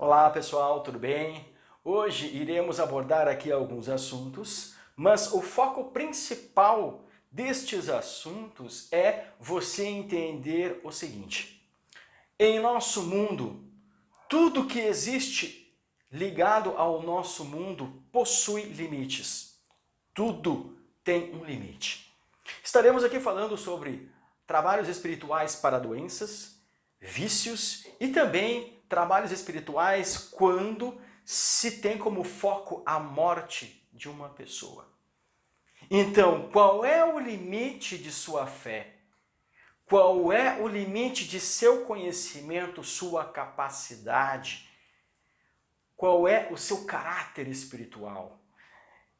Olá pessoal, tudo bem? Hoje iremos abordar aqui alguns assuntos, mas o foco principal destes assuntos é você entender o seguinte: em nosso mundo, tudo que existe ligado ao nosso mundo possui limites. Tudo tem um limite. Estaremos aqui falando sobre trabalhos espirituais para doenças, vícios e também trabalhos espirituais quando se tem como foco a morte de uma pessoa. Então, qual é o limite de sua fé? Qual é o limite de seu conhecimento, sua capacidade? Qual é o seu caráter espiritual?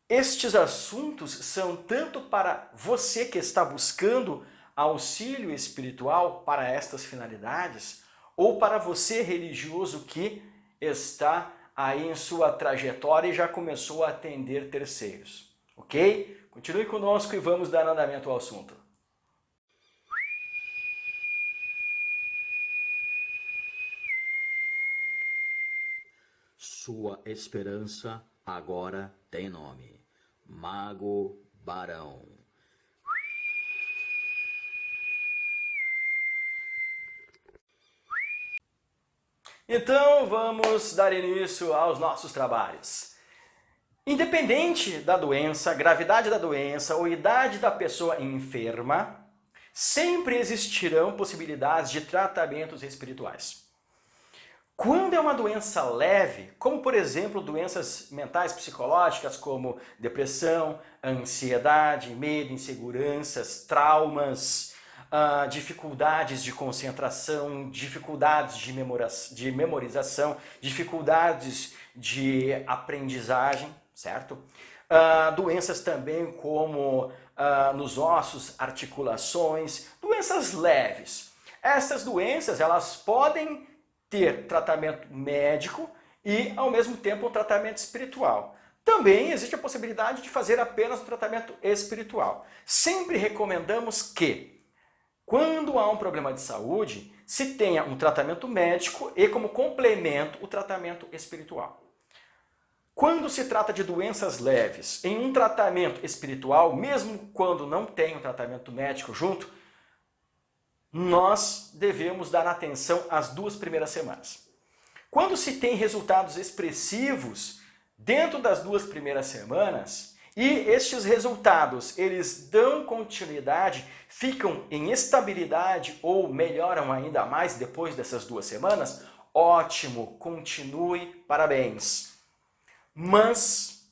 Estes assuntos são tanto para você que está buscando auxílio espiritual para estas finalidades, ou para você religioso que está aí em sua trajetória e já começou a atender terceiros. Ok? Continue conosco e vamos dar andamento ao assunto. Sua esperança agora tem nome: Mago Barão. Então vamos dar início aos nossos trabalhos. Independente da doença, gravidade da doença ou idade da pessoa enferma, sempre existirão possibilidades de tratamentos espirituais. Quando é uma doença leve, como por exemplo doenças mentais psicológicas como depressão, ansiedade, medo, inseguranças, traumas, dificuldades de concentração, dificuldades de memorização, dificuldades de aprendizagem, certo? Doenças também como nos ossos, articulações, doenças leves. Essas doenças elas podem ter tratamento médico e, ao mesmo tempo, um tratamento espiritual. Também existe a possibilidade de fazer apenas o tratamento espiritual. Sempre recomendamos que, quando há um problema de saúde, se tenha um tratamento médico e, como complemento, o tratamento espiritual. Quando se trata de doenças leves, em um tratamento espiritual, mesmo quando não tem um tratamento médico junto, nós devemos dar atenção às 2 primeiras semanas. Quando se tem resultados expressivos dentro das 2 primeiras semanas, e estes resultados eles dão continuidade, ficam em estabilidade ou melhoram ainda mais depois dessas 2 semanas, ótimo, continue, parabéns. Mas,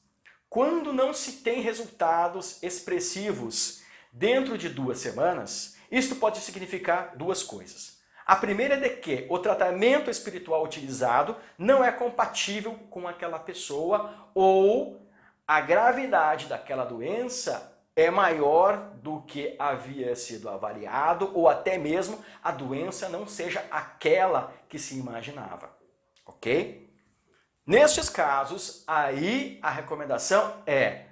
quando não se tem resultados expressivos dentro de 2 semanas, isto pode significar 2 coisas. A primeira é de que o tratamento espiritual utilizado não é compatível com aquela pessoa ou a gravidade daquela doença é maior do que havia sido avaliado ou até mesmo a doença não seja aquela que se imaginava, ok? Nestes casos, aí a recomendação é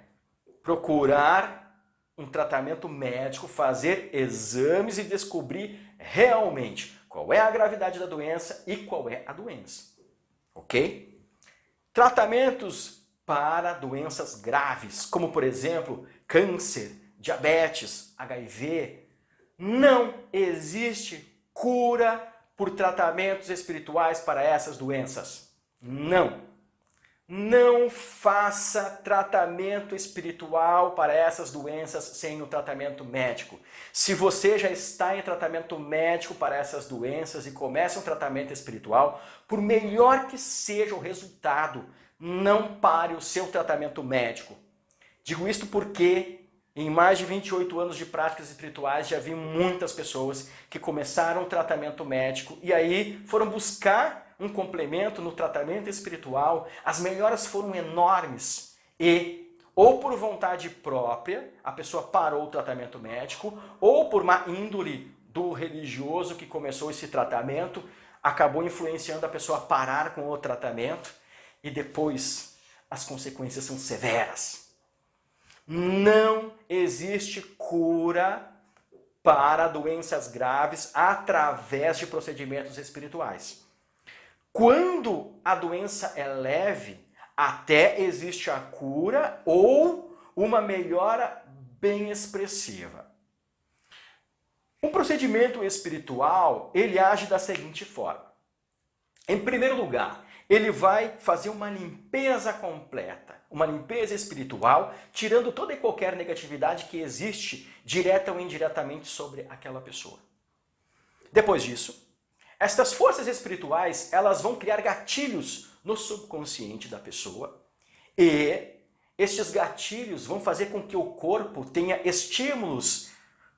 procurar um tratamento médico, fazer exames e descobrir realmente qual é a gravidade da doença e qual é a doença, ok? Tratamentos para doenças graves, como por exemplo, câncer, diabetes, HIV, não existe cura por tratamentos espirituais para essas doenças. Não. Não faça tratamento espiritual para essas doenças sem o tratamento médico. Se você já está em tratamento médico para essas doenças e começa um tratamento espiritual, por melhor que seja o resultado, não pare o seu tratamento médico. Digo isto porque em mais de 28 anos de práticas espirituais já vi muitas pessoas que começaram um tratamento médico e aí foram buscar um complemento no tratamento espiritual, as melhoras foram enormes e, ou por vontade própria, a pessoa parou o tratamento médico, ou por má índole do religioso que começou esse tratamento, acabou influenciando a pessoa a parar com o tratamento e depois as consequências são severas. Não existe cura para doenças graves através de procedimentos espirituais. Quando a doença é leve, até existe a cura ou uma melhora bem expressiva. Um procedimento espiritual, ele age da seguinte forma. Em primeiro lugar, ele vai fazer uma limpeza completa, uma limpeza espiritual, tirando toda e qualquer negatividade que existe, direta ou indiretamente, sobre aquela pessoa. Depois disso, estas forças espirituais, elas vão criar gatilhos no subconsciente da pessoa e estes gatilhos vão fazer com que o corpo tenha estímulos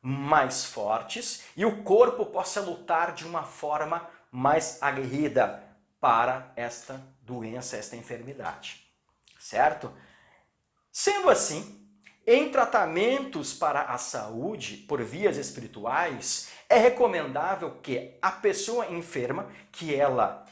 mais fortes e o corpo possa lutar de uma forma mais aguerrida para esta doença, esta enfermidade, certo? Sendo assim, em tratamentos para a saúde por vias espirituais, é recomendável que a pessoa enferma, que ela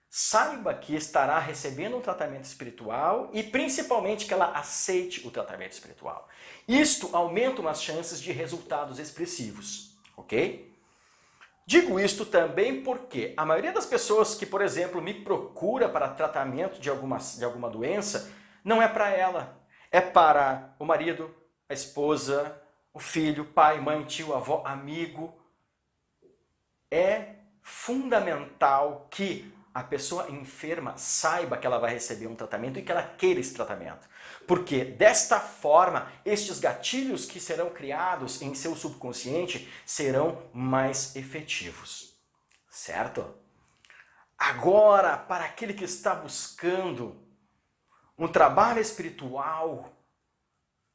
saiba que estará recebendo um tratamento espiritual e principalmente que ela aceite o tratamento espiritual. Isto aumenta as chances de resultados expressivos, ok? Digo isto também porque a maioria das pessoas que, por exemplo, me procura para tratamento de alguma doença, não é para ela, é para o marido, a esposa, o filho, pai, mãe, tio, avó, amigo. É fundamental que a pessoa enferma saiba que ela vai receber um tratamento e que ela queira esse tratamento. Porque desta forma, estes gatilhos que serão criados em seu subconsciente serão mais efetivos. Certo? Agora, para aquele que está buscando um trabalho espiritual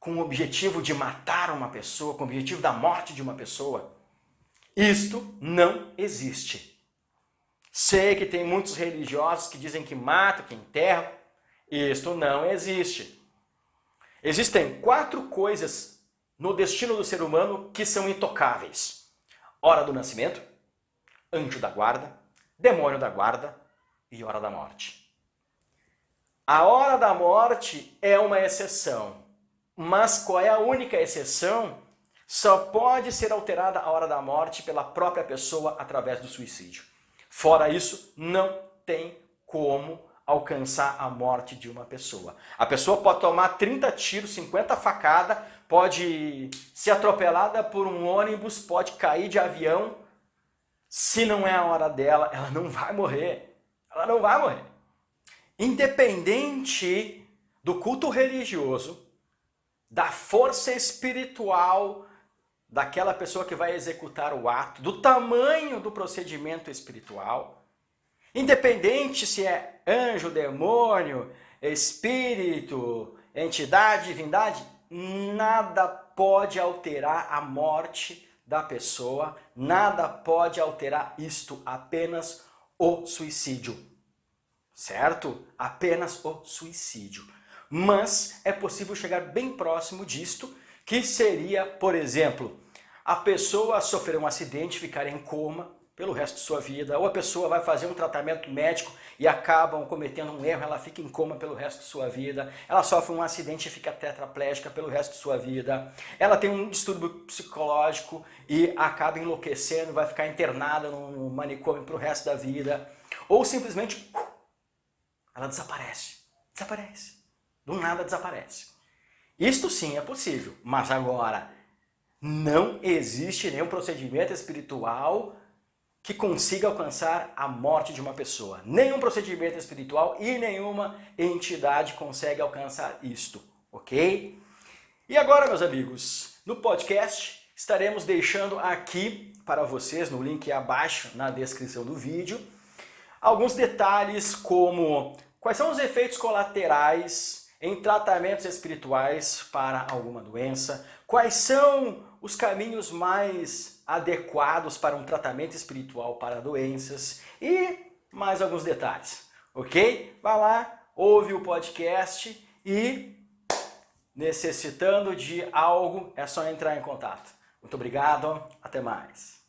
com o objetivo de matar uma pessoa, com o objetivo da morte de uma pessoa, isto não existe. Sei que tem muitos religiosos que dizem que matam, que enterram. Isto não existe. Existem 4 coisas no destino do ser humano que são intocáveis: hora do nascimento, anjo da guarda, demônio da guarda e hora da morte. A hora da morte é uma exceção. Mas qual é a única exceção? Só pode ser alterada a hora da morte pela própria pessoa através do suicídio. Fora isso, não tem como alcançar a morte de uma pessoa. A pessoa pode tomar 30 tiros, 50 facadas, pode ser atropelada por um ônibus, pode cair de avião. Se não é a hora dela, ela não vai morrer. Ela não vai morrer. Independente do culto religioso, da força espiritual daquela pessoa que vai executar o ato, do tamanho do procedimento espiritual, independente se é anjo, demônio, espírito, entidade, divindade, nada pode alterar a morte da pessoa, nada pode alterar isto, apenas o suicídio, certo? Apenas o suicídio. Mas é possível chegar bem próximo disto, que seria, por exemplo, a pessoa sofrer um acidente, ficar em coma pelo resto de sua vida, ou a pessoa vai fazer um tratamento médico e acabam cometendo um erro, ela fica em coma pelo resto de sua vida, ela sofre um acidente e fica tetraplégica pelo resto de sua vida, ela tem um distúrbio psicológico e acaba enlouquecendo, vai ficar internada no manicômio pro resto da vida, ou simplesmente ela desaparece. Do nada desaparece. Isto sim é possível, mas agora não existe nenhum procedimento espiritual que consiga alcançar a morte de uma pessoa. Nenhum procedimento espiritual e nenhuma entidade consegue alcançar isto, ok? E agora, meus amigos, no podcast estaremos deixando aqui para vocês, no link abaixo na descrição do vídeo, alguns detalhes como quais são os efeitos colaterais em tratamentos espirituais para alguma doença, quais são os caminhos mais adequados para um tratamento espiritual para doenças e mais alguns detalhes, ok? Vai lá, ouve o podcast e necessitando de algo é só entrar em contato. Muito obrigado, até mais.